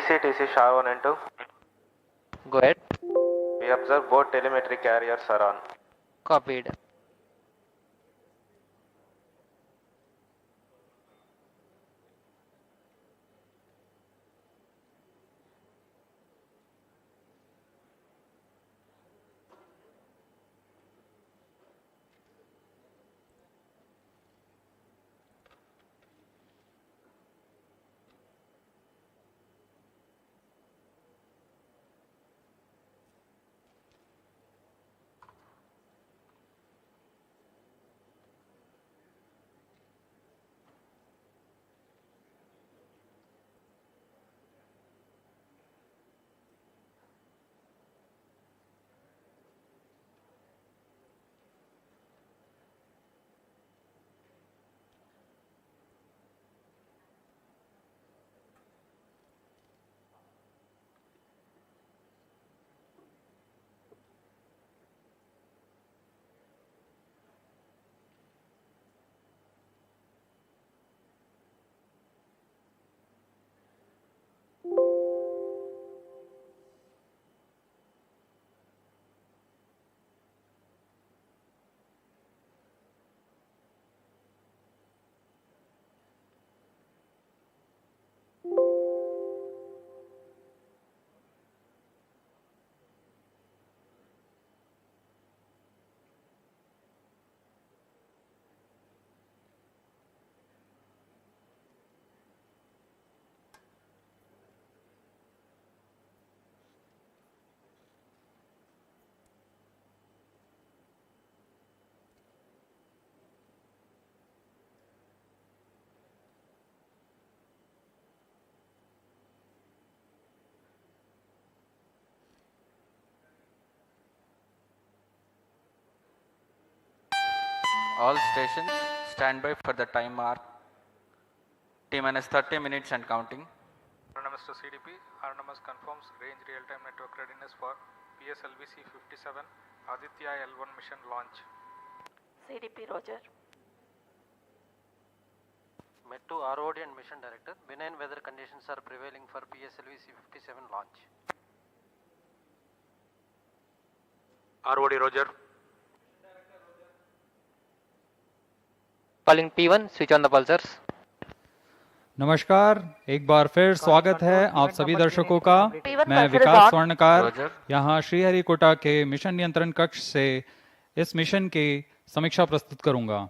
TC SAR 1 and 2. Go ahead. We observe both telemetry carriers are on. Copied. All stations stand by for the time mark. T-minus 30 minutes and counting. RNMS to CDP. RNMS confirms range real-time network readiness for PSLV-C57 Aditya L-1 mission launch. CDP Roger. Met to ROD and Mission Director. Benign weather conditions are prevailing for PSLV-C57 launch. ROD Roger. Calling P1, switch on the pulsars. नमस्कार, एक बार फिर स्वागत है आप सभी दर्शकों का। मैं विकास स्वर्णकार यहाँ श्रीहरिकोटा के मिशन नियंत्रण कक्ष से इस मिशन की समीक्षा प्रस्तुत करूंगा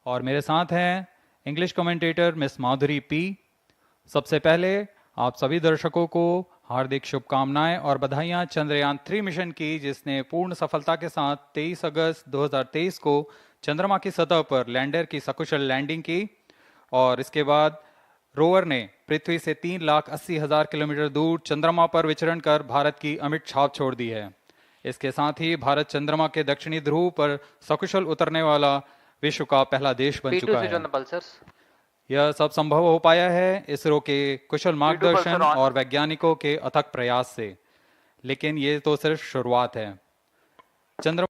और मेरे साथ हैं इंग्लिश कमेंटेटर मिस माधुरी पी। सबसे पहले आप सभी दर्शकों को हार्दिक शुभकामनाएं और बधाइयां चंद्रयान 3 मिशन की, जिसने पूर्ण सफलता के साथ 23 अगस्त 2023 को चंद्रमा की सतह पर लैंडर की सकुशल लैंडिंग की और इसके बाद रोवर ने पृथ्वी से 3,80,000 किलोमीटर दूर चंद्रमा पर विचरण कर भारत की अमिट छाप छोड़ दी है। इसके साथ ही भारत चंद्रमा के दक्षिणी ध्रुव पर सकुशल उतरने वाला विश्व का पहला देश बन चुका है। यह सब संभव हो पाया है इसरो के कुशल मार्गदर्शन और वैज्ञानिकों के अथक प्रयास से, लेकिन ये तो सिर्फ शुरुआत है। चंद्रमा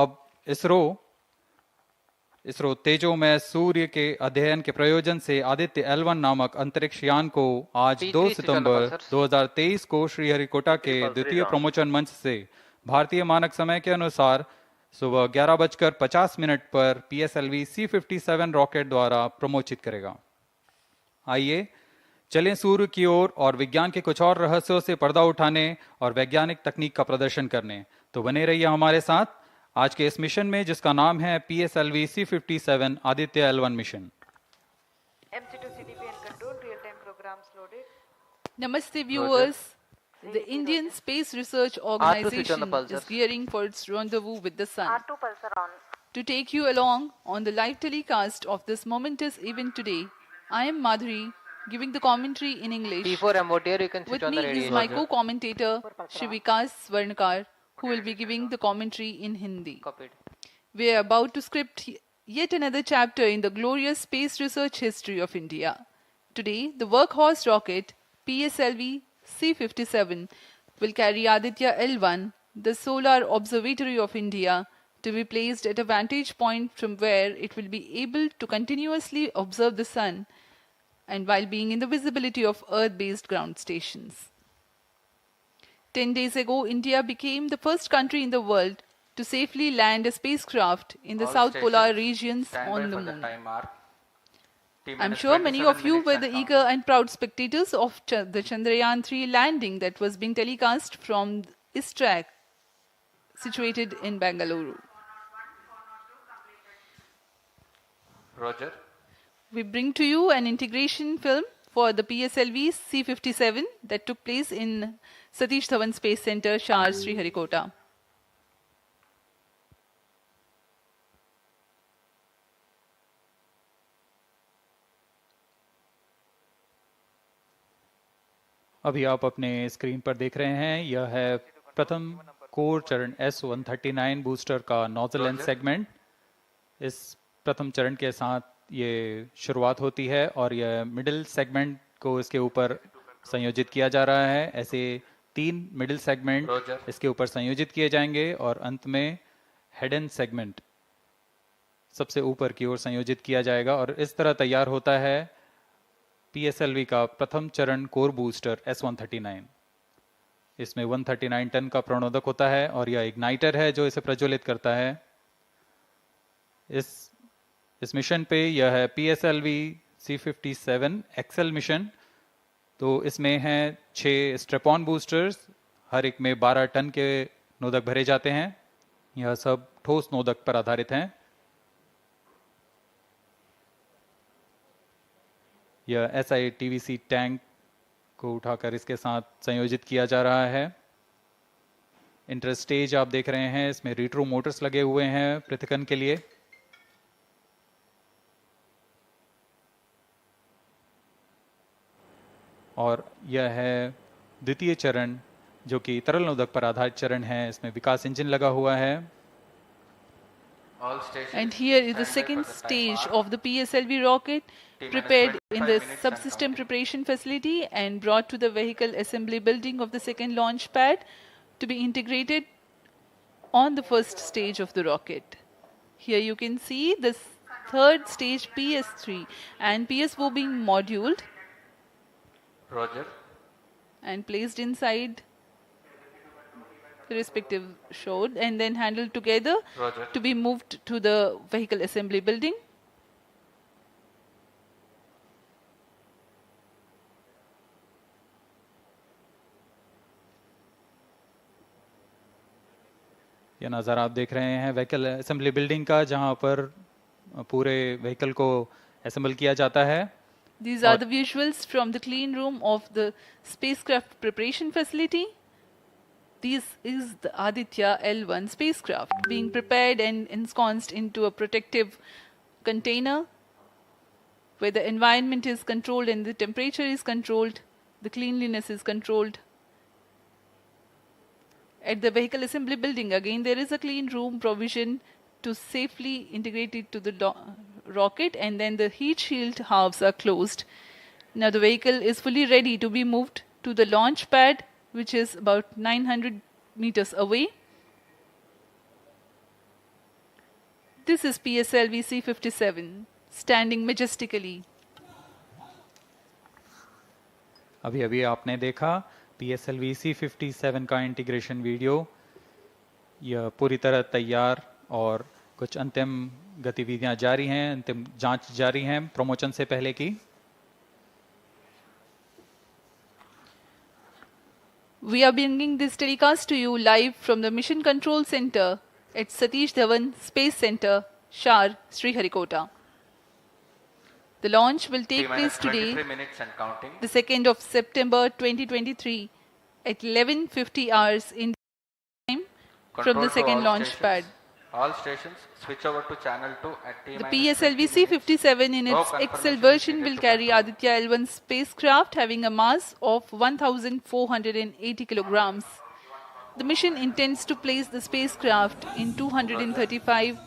अब इसरो तेजोमय सूर्य के अध्ययन के प्रयोजन से आदित्य L1 नामक अंतरिक्ष यान को आज 2 सितंबर 2023 को श्रीहरिकोटा के द्वितीय प्रमोचन मंच से भारतीय मानक समय के अनुसार सुबह 11:50 पर PSLV-C57 रॉकेट द्वारा प्रमोचित करेगा। आइए चलें सूर्य की ओर और विज्ञान के कुछ और रहस्यों से पर्दा उठाने और वैज्ञानिक तकनीक का प्रदर्शन करने। तो बने रहिए हमारे साथ आज के इस मिशन में, जिसका नाम है PSLV-C57 Aditya L1 mission. MC2CDP and control real-time programs loaded. Namaste viewers. The Indian Space Research Organization is gearing for its rendezvous with the Sun. R2 pulsar on. To take you along on the live telecast of this momentous event today, I am Madhuri, giving the commentary in English. P4 MOTR, you can switch With on the me radio. is my co-commentator, Shri Vikas Swarnkar, who will be giving the commentary in Hindi. Copied. We are about to script yet another chapter in the glorious space research history of India. Today, the workhorse rocket PSLV-C57 will carry Aditya L1, the solar observatory of India, to be placed at a vantage point from where it will be able to continuously observe the Sun and while being in the visibility of Earth-based ground stations. 10 days ago, India became the first country in the world to safely land a spacecraft in the All South Polar stations, regions stand on by the for the moon. time mark. I'm sure many of you were the eager and proud spectators of the Chandrayaan-3 landing that was being telecast from ISRO, situated in Bangalore. Roger. We bring to you an integration film for the PSLV-C57 that took place in Satish Dhawan Space Center, SAR, Sriharikota. अभी आप अपने screen पर देख रहे हैं, यह है प्रथम कोर चरण S-139 बूस्टर का नोजल एंड सेगमेंट। इस प्रथम चरण के साथ ये शुरुआत होती है और यह मिडिल सेगमेंट को इसके ऊपर संयोजित किया जा रहा है। ऐसे 3 मिडिल सेगमेंट इसके ऊपर संयोजित किए जाएंगे और अंत में हेड एंड सेगमेंट सबसे ऊपर की ओर संयोजित किया जाएगा और इस तरह तैयार होता है PSLV का प्रथम चरण कोर बूस्टर S-139। इसमें 139 टन का प्रणोदक होता है और यह इग्नाइटर है जो इसे प्रज्वलित करता है। इस मिशन पे यह है PSLV-C57 एक्सेल मिशन। तो इसमें हैं 6 स्ट्रेपॉन बूस्टर्स, हर एक में 12 टन के नोदक भरे जाते हैं। यह सब ठोस नोदक पर आधारित हैं। यह SI-TVC टैंक को उठाकर इसके साथ संयोजित किया जा रहा है। इंटर स्टेज आप देख रहे हैं, इसमें रिट्रो मोटर्स लगे हुए हैं पृथक्कन के लिए। और यह है द्वितीय चरण जो कि तरल नोदक पर आधारित चरण है। इसमें विकास इंजन लगा हुआ है। And here is the second stage of the PSLV rocket, prepared in the subsystem preparation facility and brought to the vehicle assembly building of the second launch pad to be integrated on the first stage of the rocket. Here you can see the third stage PS3 and PSO being moduled Roger. and placed inside the respective shroud and then handled together Roger. to be moved to the vehicle assembly building. यह नज़ारा आप देख रहे हैं vehicle assembly building का, जहां पर पूरे व्हीकल को असेंबल किया जाता है। These are the visuals from the clean room of the spacecraft preparation facility. This is the Aditya L-1 spacecraft being prepared and ensconced into a protective container where the environment is controlled and the temperature is controlled, the cleanliness is controlled. At the vehicle assembly building, again, there is a clean room provision to safely integrate it to the rocket, and then the heat shield halves are closed. Now the vehicle is fully ready to be moved to the launch pad, which is about 900 meters away. This is PSLV-C57 standing majestically. अभी अभी आपने देखा PSLV-C57 का integration video. यह पूरी तरह तैयार और कुछ अंतिम गतिविधियां जारी हैं, अंतिम जांच जारी हैं प्रमोशन से पहले की। We are bringing this telecast to you live from the Mission Control Center at Satish Dhawan Space Center, SAR, Sriharikota. The launch will take place today, the 2nd of September 2023 at 11:50 hours in time from the second launch pad. All stations switch over to channel 2 at T-. The PSLV-C57 in its XL version will carry Aditya L-1 spacecraft having a mass of 1,480 kilograms. The mission intends to place the spacecraft in 235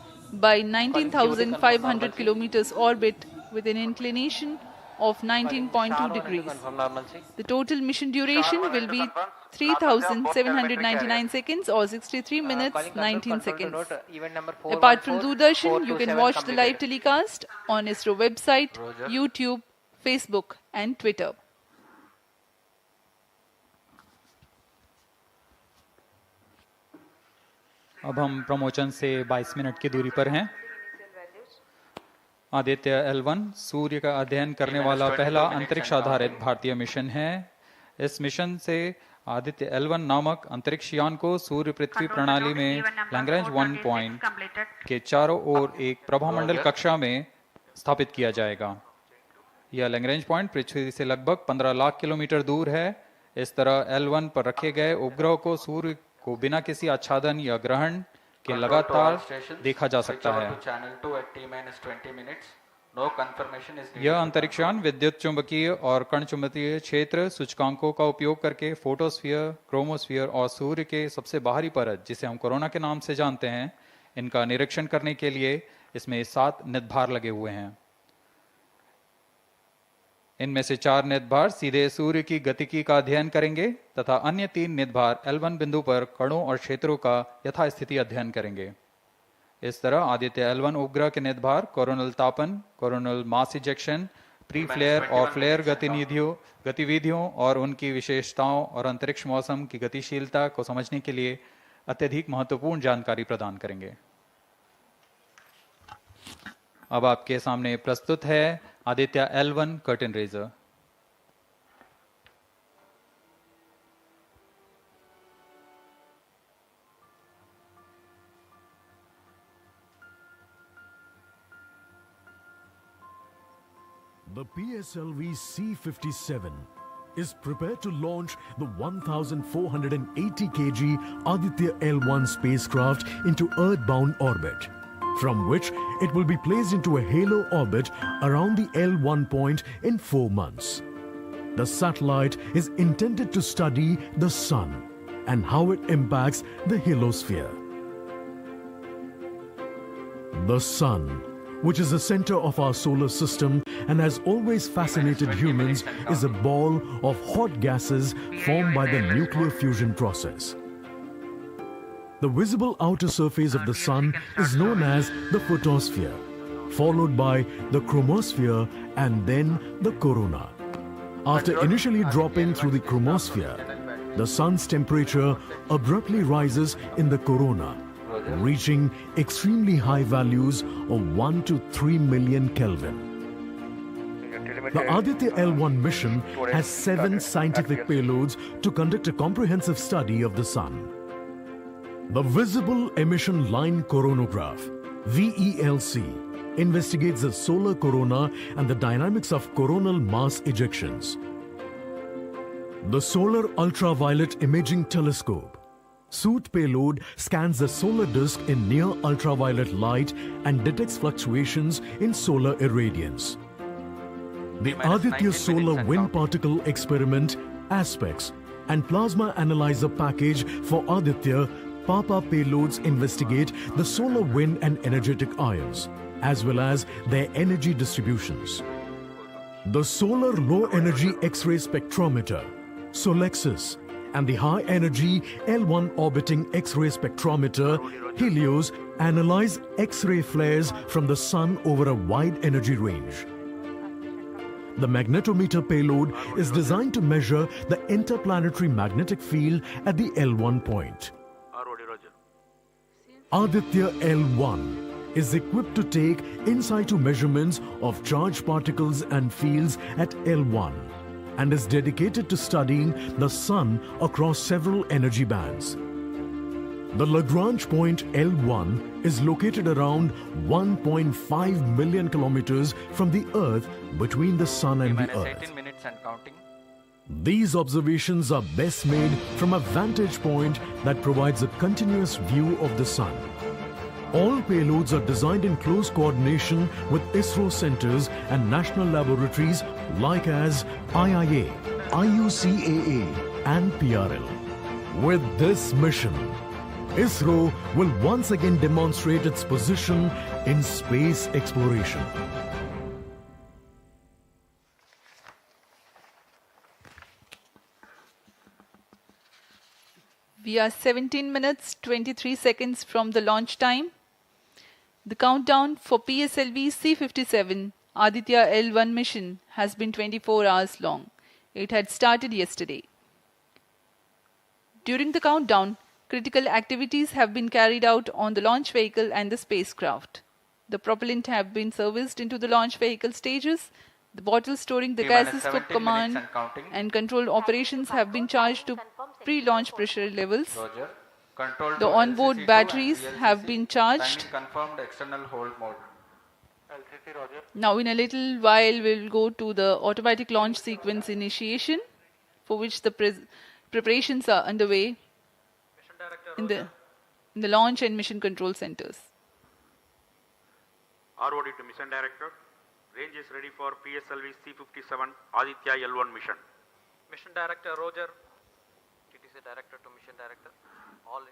by 19,500 kilometers orbit with an inclination of 19.2 degrees. The total mission duration will be 3,799 seconds or 63 minutes 19 seconds. Apart from Doordarshan, you can watch the live telecast on ISRO website, YouTube, Facebook and Twitter. अब हम promotion से 22 minute की दूरी पर हैं। Aditya L1 सूर्य का अध्ययन करने वाला पहला अंतरिक्ष आधारित भारतीय मिशन है। इस मिशन से आदित्य L1 नामक अंतरिक्ष यान को सूर्य पृथ्वी प्रणाली में लैग्रेंज 1 पॉइंट के चारों ओर एक प्रभामंडल कक्षा में स्थापित किया जाएगा। यह लैग्रेंज पॉइंट पृथ्वी से लगभग 15 लाख किलोमीटर दूर है। इस तरह L1 पर रखे गए उपग्रह को सूर्य को बिना किसी आच्छादन या ग्रहण के लगातार देखा जा सकता है। यह अंतरिक्ष यान विद्युत चुंबकीय और कण चुंबकीय क्षेत्र सूचकांकों का उपयोग करके फोटोस्फीयर, क्रोमोस्फीयर और सूर्य के सबसे बाहरी परत, जिसे हम कोरोना के नाम से जानते हैं, इनका निरीक्षण करने के लिए इसमें 7 निदभार लगे हुए हैं। इनमें से 4 निदभार सीधे सूर्य की गतिकी का अध्ययन करेंगे तथा अन्य 3 निदभार L1 बिंदु पर कणों और क्षेत्रों का यथास्थिति अध्ययन करेंगे। इस तरह आदित्य L1 उपग्रह के निदभार कोरोनल तापन, coronal mass ejection, pre flare और फ्लेयर गतिविधियों और उनकी विशेषताओं और अंतरिक्ष मौसम की गतिशीलता को समझने के लिए अत्यधिक महत्वपूर्ण जानकारी प्रदान करेंगे। अब आपके सामने प्रस्तुत है Aditya L1 curtain raiser. The PSLV-C57 is prepared to launch the 1,480 kg Aditya L1 spacecraft into Earth-bound orbit, from which it will be placed into a halo orbit around the L1 point in 4 months. The satellite is intended to study the Sun and how it impacts the heliosphere. The Sun, which is the center of our solar system and has always fascinated humans, is a ball of hot gases formed by the nuclear fusion process. The visible outer surface of the Sun is known as the photosphere, followed by the chromosphere and then the corona. After initially dropping through the chromosphere, the Sun's temperature abruptly rises in the corona, reaching extremely high values of 1 to 3 million Kelvin. The Aditya L1 mission has 7 scientific payloads to conduct a comprehensive study of the Sun. The Visible Emission Line Coronagraph, VELC, investigates the solar corona and the dynamics of coronal mass ejections. The Solar Ultraviolet Imaging Telescope, SOOT payload, scans the solar disk in near ultraviolet light and detects fluctuations in solar irradiance. The Aditya Solar Wind Particle Experiment, ASPEX, and Plasma Analyzer Package for Aditya PAPA payloads investigate the solar wind and energetic ions, as well as their energy distributions. The Solar Low Energy X-ray Spectrometer, SOLEXIS, and the High Energy L1 Orbiting X-ray Spectrometer, HELIOS, analyze X-ray flares from the Sun over a wide energy range. The magnetometer payload is designed to measure the interplanetary magnetic field at the L1 point. Aditya L1 is equipped to take in situ measurements of charged particles and fields at L1 and is dedicated to studying the Sun across several energy bands. The Lagrange point L1 is located around 1.5 million kilometers from the Earth, between the Sun and the Earth. 18 minutes and counting. These observations are best made from a vantage point that provides a continuous view of the Sun. All payloads are designed in close coordination with ISRO centers and national laboratories like as IIA, IUCAA and PRL. With this mission, ISRO will once again demonstrate its position in space exploration. We are 17 minutes 23 seconds from the launch time. The countdown for PSLV-C57 Aditya L-1 mission has been 24 hours long. It had started yesterday. During the countdown, critical activities have been carried out on the launch vehicle and the spacecraft. The propellant have been serviced into the launch vehicle stages. The bottles storing the gases for command and control operations have been charged to pre-launch pressure levels. Roger. Control The to onboard LCC2 and batteries VLCC, have been charged. timing confirmed external hold mode. Now in a little while we'll go to the automatic launch sequence initiation, for which the preparations are underway in the launch and mission control centers. ROD to Mission Director. Range is ready for PSLV-C57 Aditya L-1 mission. Mission Director Roger. TTC Director to Mission Director. All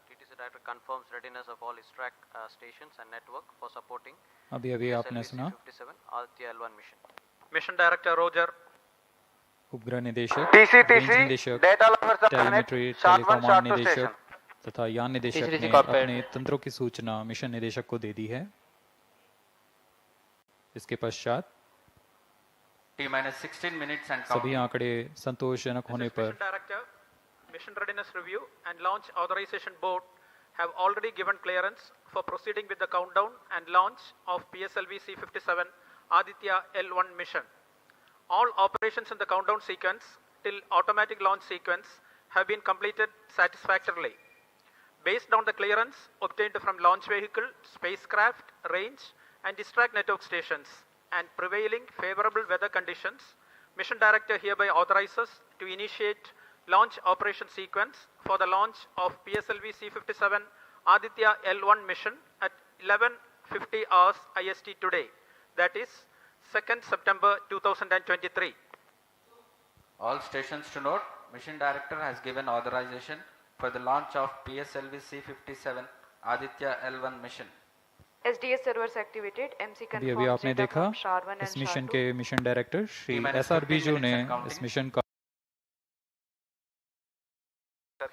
TTC Director confirms readiness of all ISRAC stations and network for supporting अभी आपने सुना PSLV-C57 Aditya L-1 mission. Mission Director Roger. उपग्रह निदेशक, TCTC, range निदेशक, data loggers are telemetry, connect, short one, टेलीकमांड short two निदेशक station. तथा यान निदेशक TCTC ने cockpit. अपने तंत्रों की सूचना मिशन निदेशक को दे दी है। इसके पश्चात T-16 minutes and सभी counting. आंकड़े संतोषजनक होने पर Mission Director, Mission Readiness Review and Launch Authorization Board have already given clearance for proceeding with the countdown and launch of PSLV-C57 Aditya L-1 mission. All operations in the countdown sequence till automatic launch sequence have been completed satisfactorily. Based on the clearance obtained from launch vehicle, spacecraft, range and distract network stations and prevailing favorable weather conditions, Mission Director hereby authorizes to initiate launch operation sequence for the launch of PSLV-C57 Aditya L-1 mission at 11:50 hours IST today, that is 2nd September 2023. All stations to note, Mission Director has given authorization for the launch of PSLV-C57 Aditya L-1 mission. SDS servers activated. MC अभी confirms आपने data देखा from SAR-1 and इस mission SAR-2. के mission director Shri T-minus SR. 15 Biju ने minutes and counting. इस mission का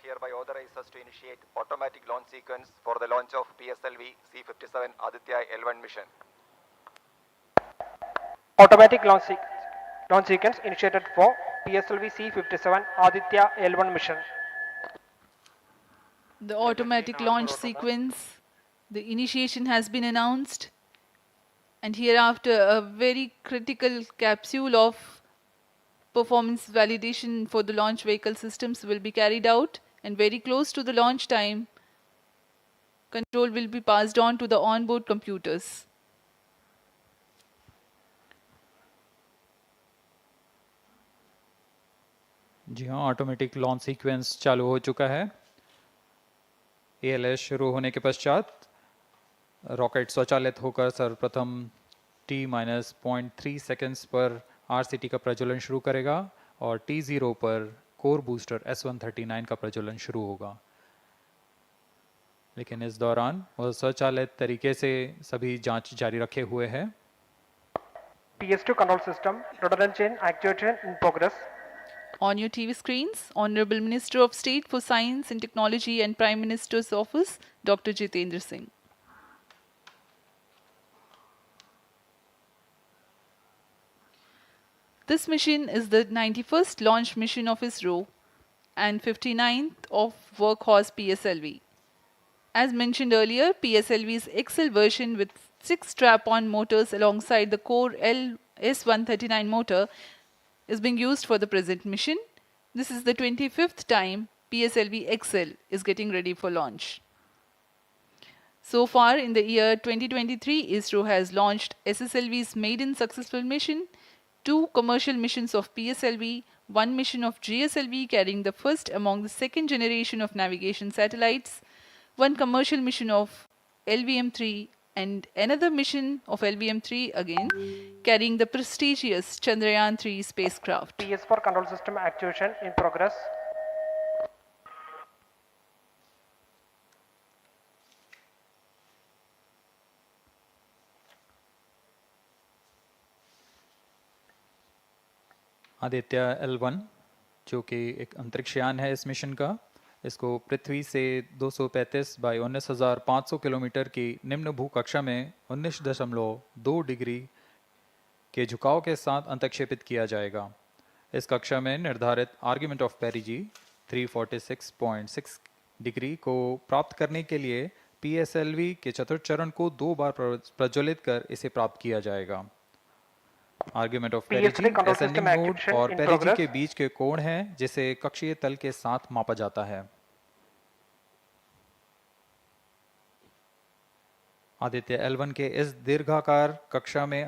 Hereby authorizes to initiate automatic launch sequence for the launch of PSLV-C57 Aditya L-1 mission. Automatic launch sequence initiated for PSLV-C57 Aditya L-1 mission. The automatic launch sequence, the initiation has been announced, and hereafter a very critical capsule of performance validation for the launch vehicle systems will be carried out, and very close to the launch time, control will be passed on to the onboard computers. जी हाँ, automatic launch sequence चालू हो चुका है। ALS शुरू होने के पश्चात rocket स्वचालित होकर सर्वप्रथम T-0.3 सेकेंड्स पर RCT का प्रज्वलन शुरू करेगा और T0 पर कोर बूस्टर S139 का प्रज्वलन शुरू होगा। लेकिन इस दौरान वह स्वचालित तरीके से सभी जांच जारी रखे हुए है। PS2 control system, rotary chain actuation in progress. On your TV screens, Honorable Minister of State for Science and Technology and Prime Minister's Office, Dr. Jitendra Singh. This mission is the 91st launch mission of ISRO and 59th of Workhorse PSLV. As mentioned earlier, PSLV's XL version with 6 strap-on motors alongside the core S139 motor is being used for the present mission. This is the 25th time PSLV XL is getting ready for launch. So far in the year 2023, ISRO has launched SSLV's maiden successful mission, 2 commercial missions of PSLV, 1 mission of GSLV carrying the first among the second generation of navigation satellites, 1 commercial mission of LVM-3 and another mission of LVM-3 again carrying the prestigious Chandrayaan-3 spacecraft. PS4 control system actuation in progress. Aditya L-1 जो कि एक अंतरिक्ष यान है इस mission का, इसको पृथ्वी से 235 बाई 19,500 किलोमीटर की निम्न भूकक्षा में 19.2 डिग्री के झुकाव के साथ अंतक्षेपित किया जाएगा। इस कक्षा में निर्धारित आर्ग्यूमेंट ऑफ पेरिजी 346.6 डिग्री को प्राप्त करने के लिए PSLV के चतुर्थ चरण को 2 बार प्रज्वलित कर इसे प्राप्त किया जाएगा। आर्ग्यूमेंट ऑफ पेरिजी असेंडिंग मोड और पेरिजी के बीच के कोण है जिसे कक्षीय तल के साथ मापा जाता है। आदित्य L1 के इस दीर्घाकार कक्षा में